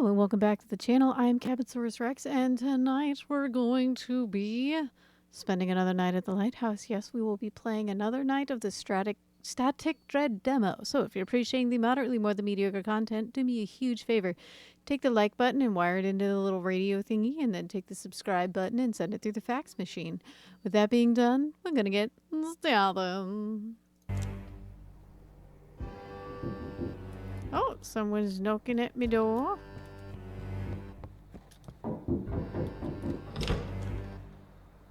Hello and welcome back to the channel. I'm Cabotsaurus Rex, and tonight we're going to be spending another night at the lighthouse. Yes, we will be playing another night of the Static Dread demo. So if you're appreciating the moderately more than mediocre content, do me a huge favor. Take the like button and wire it into the little radio thingy, and then take the subscribe button and send it through the fax machine. With that being done, we're gonna get started. Oh, someone's knocking at my door.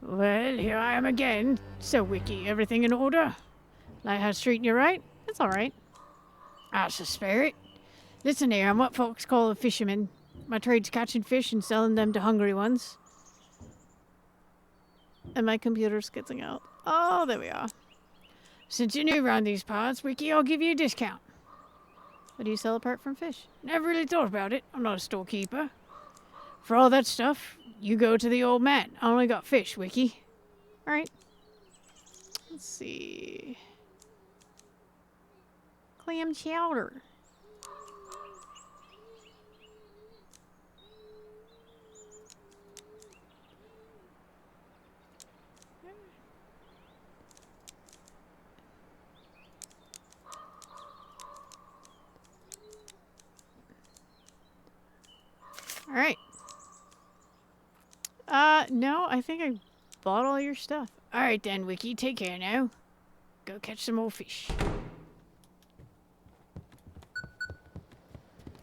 Well, here I am again. So, Wiki, everything in order? Lighthouse treating you right? It's alright. That's the spirit. Listen here, I'm what folks call a fisherman. My trade's catching fish and selling them to hungry ones. And my computer's skitzing out. Oh, there we are. Since you're new around these parts, Wiki, I'll give you a discount. What do you sell apart from fish? Never really thought about it. I'm not a storekeeper. For all that stuff, you go to the old man. I only got fish, Wiki. Alright. Let's see. Clam chowder. Alright. No, I think I bought all your stuff. Alright then, Wiki, take care now. Go catch some more fish.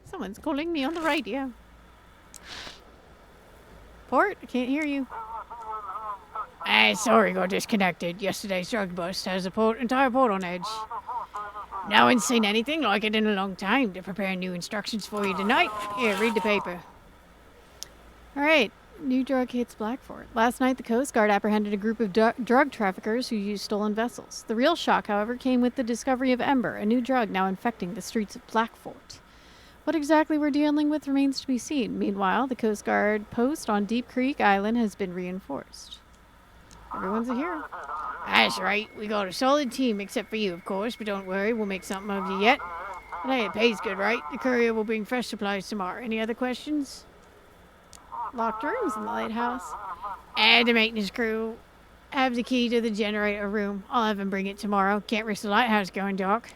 Someone's calling me on the radio. Port, I can't hear you. Sorry, got disconnected. Yesterday's drug bust has the entire port on edge. No one's seen anything like it in a long time. To prepare new instructions for you tonight. Here, read the paper. Alright, new drug hits Blackfort. Last night, the Coast Guard apprehended a group of drug traffickers who used stolen vessels. The real shock, however, came with the discovery of Ember, a new drug now infecting the streets of Blackfort. What exactly we're dealing with remains to be seen. Meanwhile, the Coast Guard post on Deep Creek Island has been reinforced. Everyone's a hero. That's right. We got a solid team, except for you, of course, but don't worry, we'll make something of you yet. But hey, it pays good, right? The courier will bring fresh supplies tomorrow. Any other questions? Locked rooms in the lighthouse. And the maintenance crew have the key to the generator room. I'll have them bring it tomorrow. Can't risk the lighthouse going dark.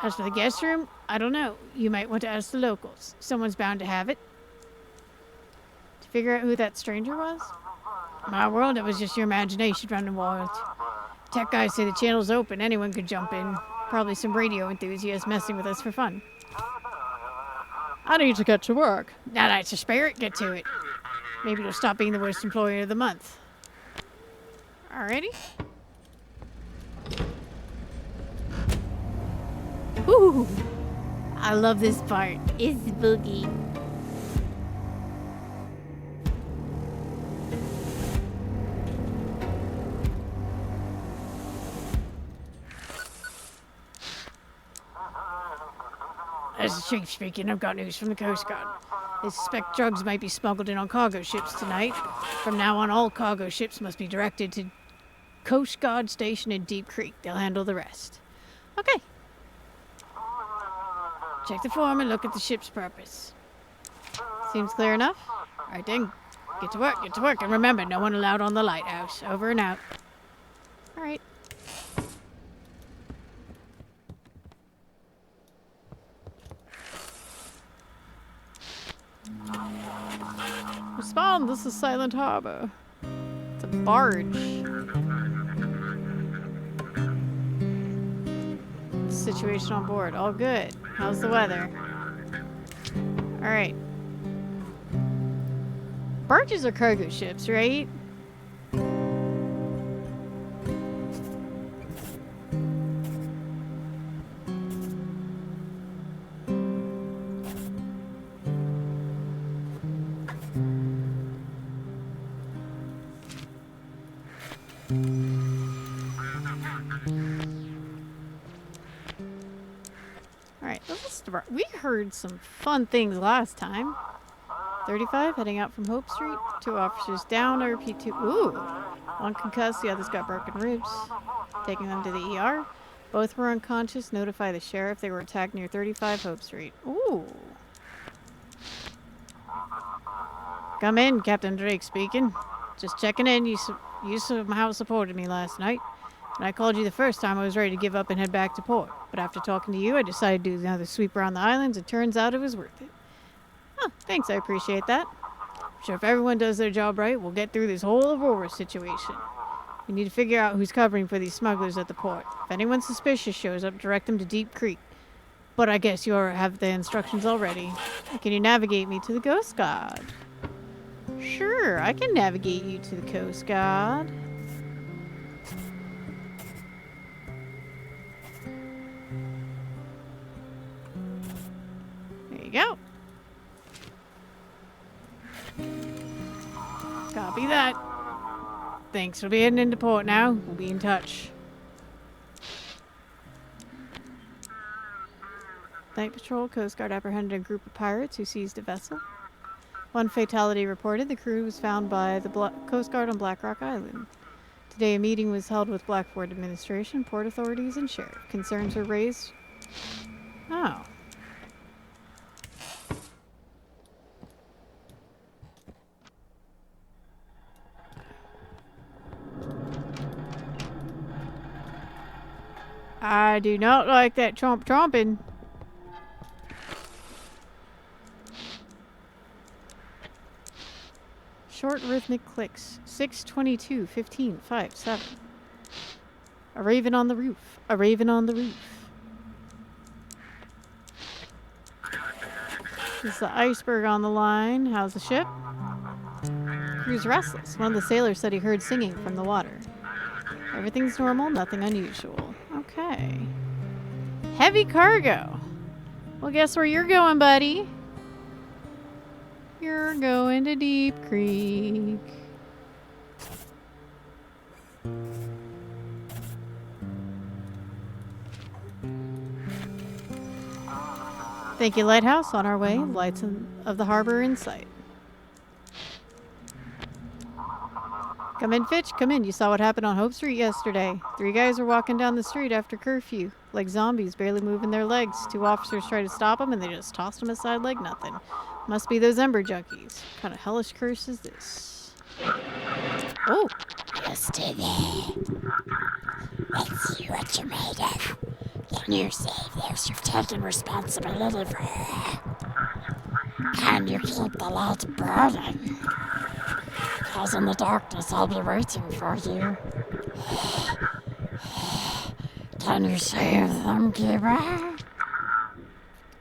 As for the guest room, I don't know. You might want to ask the locals. Someone's bound to have it. To figure out who that stranger was? My world, it was just your imagination running wild. Tech guys say the channel's open. Anyone could jump in. Probably some radio enthusiasts messing with us for fun. I need to get to work. Now that's a spirit. Get to it. Maybe it'll stop being the worst employee of the month. Alrighty. Ooh, I love this part. It's spooky. As the chief speaking, I've got news from the Coast Guard. They suspect drugs might be smuggled in on cargo ships tonight. From now on, all cargo ships must be directed to Coast Guard Station in Deep Creek. They'll handle the rest. Okay. Check the form and look at the ship's purpose. Seems clear enough? Alright then, get to work, and remember, no one allowed on the lighthouse. Over and out. Alright. Respond, this is Silent Harbor. It's a barge. Situation on board, all good. How's the weather? Alright. Barges are cargo ships, right? Alright, let's start. We heard some fun things last time. 35, heading out from Hope Street. 2 officers down, I repeat 2. Ooh! 1 concussed, the other's got broken ribs. Taking them to the ER. Both were unconscious. Notify the sheriff. They were attacked near 35 Hope Street. Ooh. Come in, Captain Drake speaking. Just checking in. You somehow supported me last night. When I called you the first time, I was ready to give up and head back to port. But after talking to you, I decided to do another sweep around the islands. It turns out it was worth it. Oh, thanks, I appreciate that. I'm sure if everyone does their job right, we'll get through this whole Aurora situation. We need to figure out who's covering for these smugglers at the port. If anyone suspicious shows up, direct them to Deep Creek. But I guess you have the instructions already. Can you navigate me to the Coast Guard? Sure, I can navigate you to the Coast Guard. There you go. Copy that. Thanks for being into port now. We'll be in touch. Night Patrol, Coast Guard apprehended a group of pirates who seized a vessel. One fatality reported. The crew was found by the Coast Guard on Black Rock Island. Today a meeting was held with Blackboard administration, port authorities, and sheriff. Concerns were raised. Oh. I do not like that tromping. Short rhythmic clicks. 6:22, 15, 5, 7. A raven on the roof. A raven on the roof. Is the iceberg on the line? How's the ship? Crew's restless. One of the sailors said he heard singing from the water. Everything's normal, nothing unusual. Okay. Heavy cargo. Well, guess where you're going, buddy? You're going to Deep Creek. Thank you, Lighthouse. On our way. Lights of the harbor in sight. Come in, Fitch. Come in. You saw what happened on Hope Street yesterday. 3 guys were walking down the street after curfew, like zombies, barely moving their legs. 2 officers tried to stop them, and they just tossed them aside like nothing. Must be those Ember junkies. What kind of hellish curse is this? Oh. Yesterday. Let's see what you're made of. Can you save those you've taken responsibility for? Can you keep the light burning? Because in the darkness I'll be waiting for you. Can you save them, Keeper?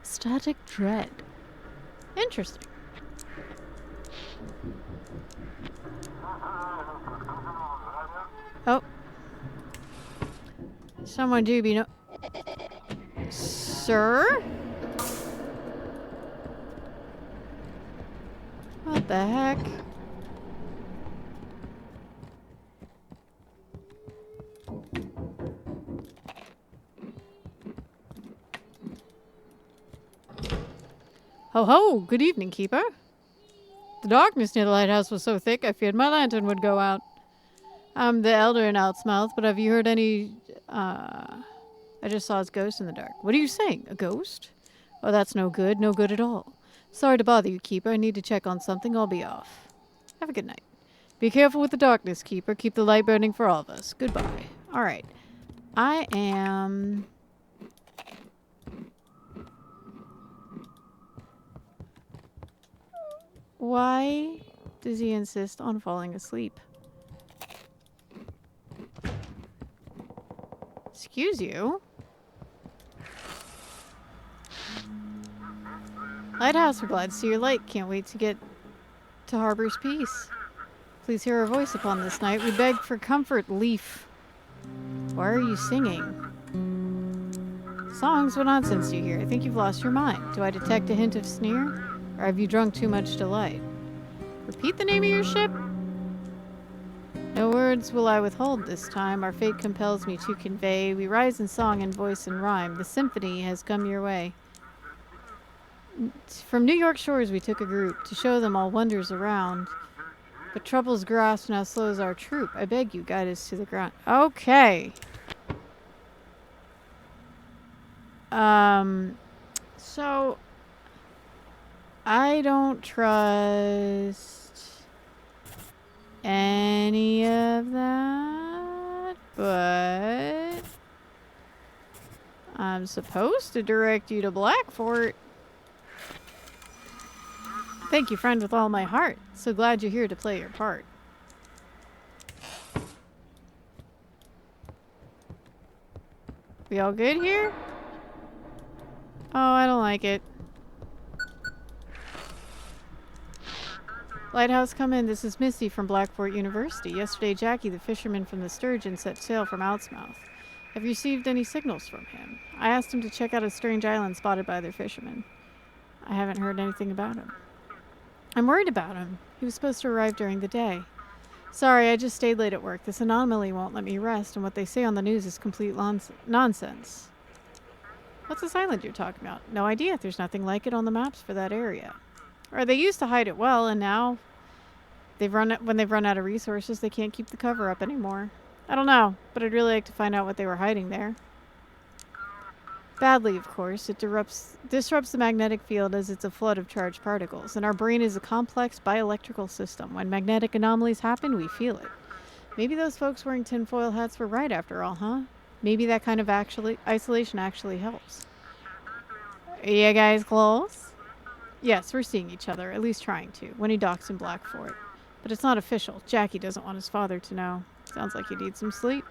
Static dread. Interesting. Oh. Someone do be no... Sir? What the heck? Ho ho! Good evening, Keeper. The darkness near the lighthouse was so thick I feared my lantern would go out. I'm the elder in Outsmouth, but have you heard any... I just saw his ghost in the dark. What are you saying? A ghost? Oh, that's no good. No good at all. Sorry to bother you, Keeper. I need to check on something. I'll be off. Have a good night. Be careful with the darkness, Keeper. Keep the light burning for all of us. Goodbye. Alright. I am... Why does he insist on falling asleep? Excuse you? Lighthouse, we're glad to see your light. Can't wait to get to Harbor's Peace. Please hear our voice upon this night. We beg for comfort, Leaf. Why are you singing? Songs? What nonsense do you hear? I think you've lost your mind. Do I detect a hint of sneer? Or have you drunk too much delight? Repeat the name of your ship? No words will I withhold this time. Our fate compels me to convey. We rise in song and voice and rhyme. The symphony has come your way. From New York shores we took a group to show them all wonders around. But trouble's grasp now slows our troop. I beg you, guide us to the ground. Okay. So... I don't trust... any of that, but I'm supposed to direct you to Blackfort. Thank you, friend, with all my heart. So glad you're here to play your part. We all good here? Oh, I don't like it. Lighthouse, come in. This is Misty from Blackfort University. Yesterday, Jackie, the fisherman from the Sturgeon, set sail from Outsmouth. Have you received any signals from him? I asked him to check out a strange island spotted by other fishermen. I haven't heard anything about him. I'm worried about him. He was supposed to arrive during the day. Sorry, I just stayed late at work. This anomaly won't let me rest, and what they say on the news is complete nonsense. What's this island you're talking about? No idea. There's nothing like it on the maps for that area. Or they used to hide it well, and now when they've run out of resources, they can't keep the cover up anymore. I don't know, but I'd really like to find out what they were hiding there. Badly, of course. It disrupts the magnetic field as it's a flood of charged particles, and our brain is a complex bioelectrical system. When magnetic anomalies happen, we feel it. Maybe those folks wearing tinfoil hats were right after all, huh? Maybe that kind of isolation actually helps. Are you guys close? Yes, we're seeing each other, at least trying to, when he docks in Blackfort. But it's not official. Jackie doesn't want his father to know. Sounds like he needs some sleep.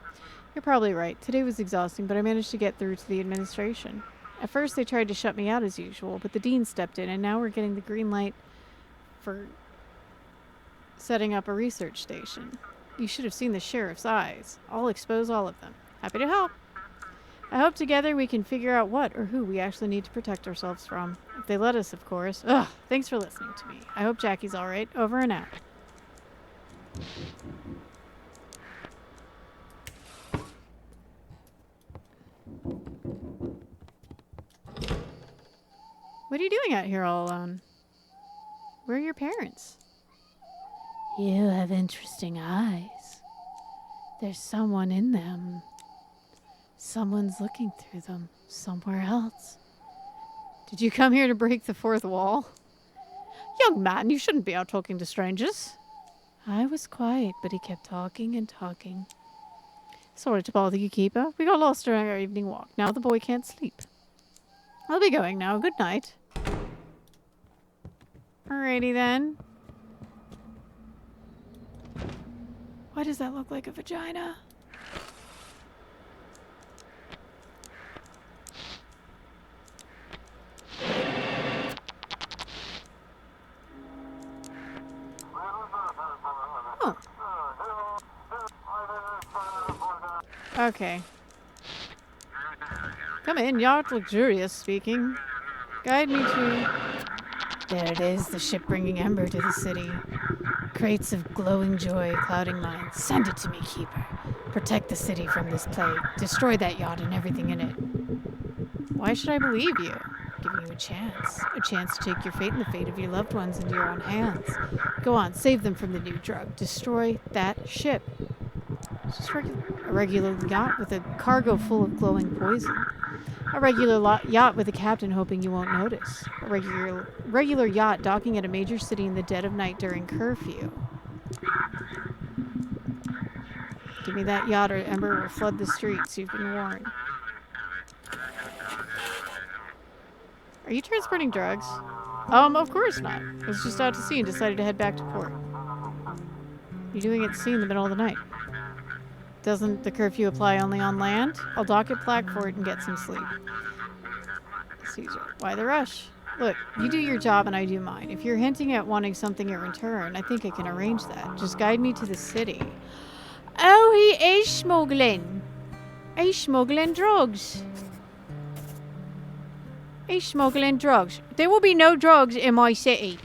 You're probably right. Today was exhausting, but I managed to get through to the administration. At first, they tried to shut me out as usual, but the dean stepped in, and now we're getting the green light for setting up a research station. You should have seen the sheriff's eyes. I'll expose all of them. Happy to help. I hope together we can figure out what or who we actually need to protect ourselves from. If they let us, of course. Ugh, thanks for listening to me. I hope Jackie's alright. Over and out. What are you doing out here all alone? Where are your parents? You have interesting eyes. There's someone in them. Someone's looking through them somewhere else. Did you come here to break the fourth wall? Young man, you shouldn't be out talking to strangers. I was quiet, but he kept talking and talking. Sorry to bother you, Keeper. We got lost during our evening walk. Now the boy can't sleep. I'll be going now. Good night. Alrighty then. Why does that look like a vagina? Oh. Okay. Come in, yacht luxurious speaking. Guide me to... There it is, the ship bringing ember to the city. Crates of glowing joy clouding minds. Send it to me, Keeper. Protect the city from this plague. Destroy that yacht and everything in it. Why should I believe you? Giving you a chance. A chance to take your fate and the fate of your loved ones into your own hands. Go on, save them from the new drug. Destroy that ship. It's just a regular yacht with a cargo full of glowing poison. A regular yacht with a captain hoping you won't notice. A regular yacht docking at a major city in the dead of night during curfew. Give me that yacht or ember will flood the streets. You've been warned. Are you transporting drugs? Of course not. I was just out to sea and decided to head back to port. You're doing it at sea in the middle of the night. Doesn't the curfew apply only on land? I'll dock at Blackfort and get some sleep. Caesar, why the rush? Look, you do your job and I do mine. If you're hinting at wanting something in return, I think I can arrange that. Just guide me to the city. Oh, he is smuggling. He's smuggling drugs. He's smuggling drugs. There will be no drugs in my city.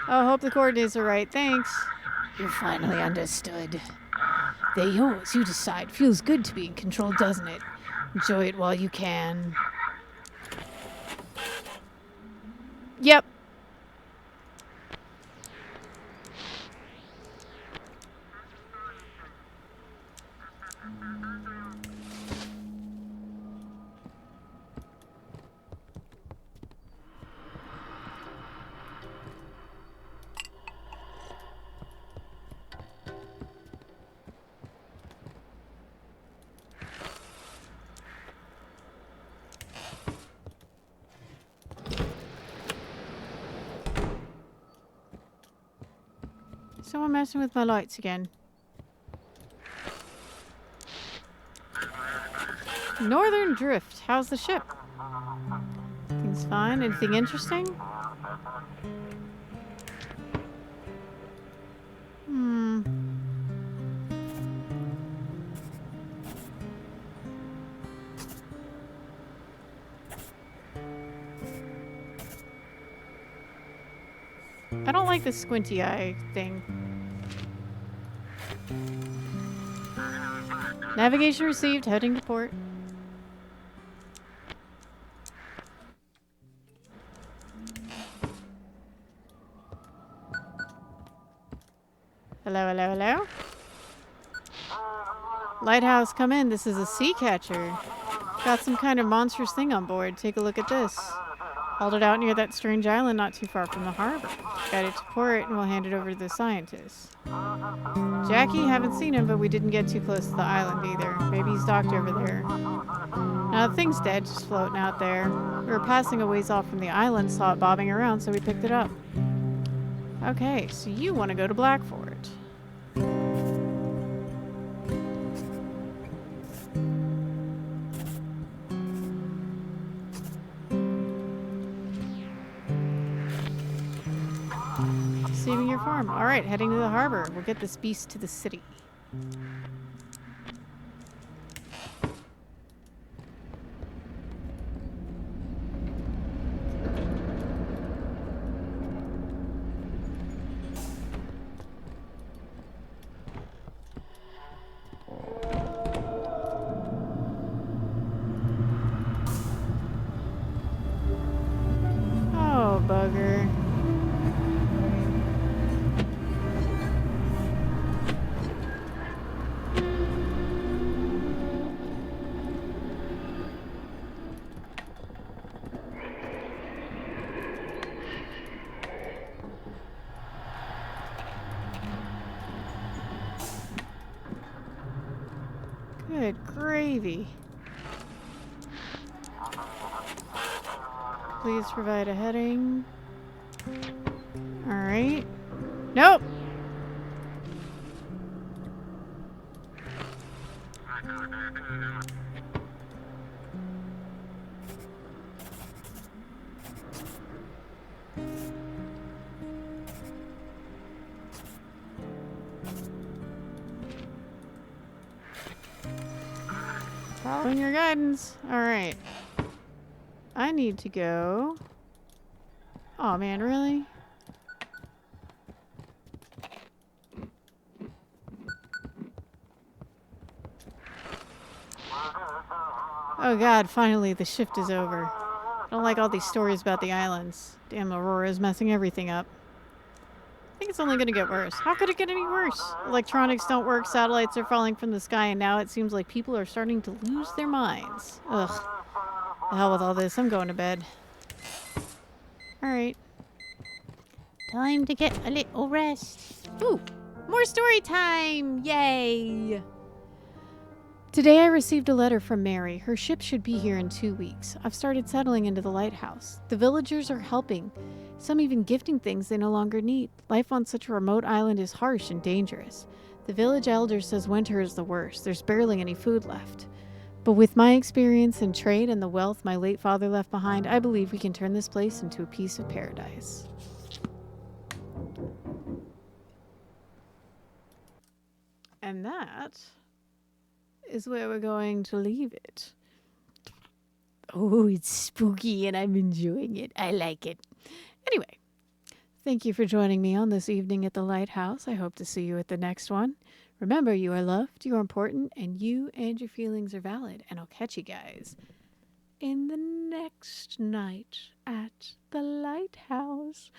I hope the coordinates are right. Thanks. You finally understood. They're yours. You decide. Feels good to be in control, doesn't it? Enjoy it while you can. Yep. Someone messing with my lights again. Northern Drift. How's the ship? Things fine. Anything interesting? I don't like the squinty eye thing. Navigation received. Heading to port. Hello, hello, hello. Lighthouse, come in. This is a sea catcher. Got some kind of monstrous thing on board. Take a look at this. Hauled it out near that strange island not too far from the harbor. Got it to port and we'll hand it over to the scientists. Jackie, haven't seen him, but we didn't get too close to the island either. Maybe he's docked over there. Now the thing's dead, just floating out there. We were passing a ways off from the island, saw it bobbing around, so we picked it up. Okay, so you want to go to Blackfort. Saving your farm. Alright, heading to the harbor. We'll get this beast to the city. Oh, bugger. Good gravy. Please provide a heading. Alright. Nope! Following your guidance. Alright. I need to go. Oh man, really? Oh god, finally the shift is over. I don't like all these stories about the islands. Damn, Aurora's messing everything up. I think it's only gonna get worse. How could it get any worse? Electronics don't work, satellites are falling from the sky, and now it seems like people are starting to lose their minds. Ugh. The hell with all this. I'm going to bed. Alright. Time to get a little rest. Ooh! More story time! Yay! Today I received a letter from Mary. Her ship should be here in 2 weeks. I've started settling into the lighthouse. The villagers are helping. Some even gifting things they no longer need. Life on such a remote island is harsh and dangerous. The village elder says winter is the worst. There's barely any food left. But with my experience in trade and the wealth my late father left behind, I believe we can turn this place into a piece of paradise. And that is where we're going to leave it. Oh, it's spooky and I'm enjoying it. I like it. Anyway, thank you for joining me on this evening at the Lighthouse. I hope to see you at the next one. Remember, you are loved, you are important, and you and your feelings are valid. And I'll catch you guys in the next night at the Lighthouse.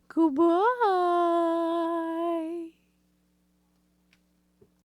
Goodbye.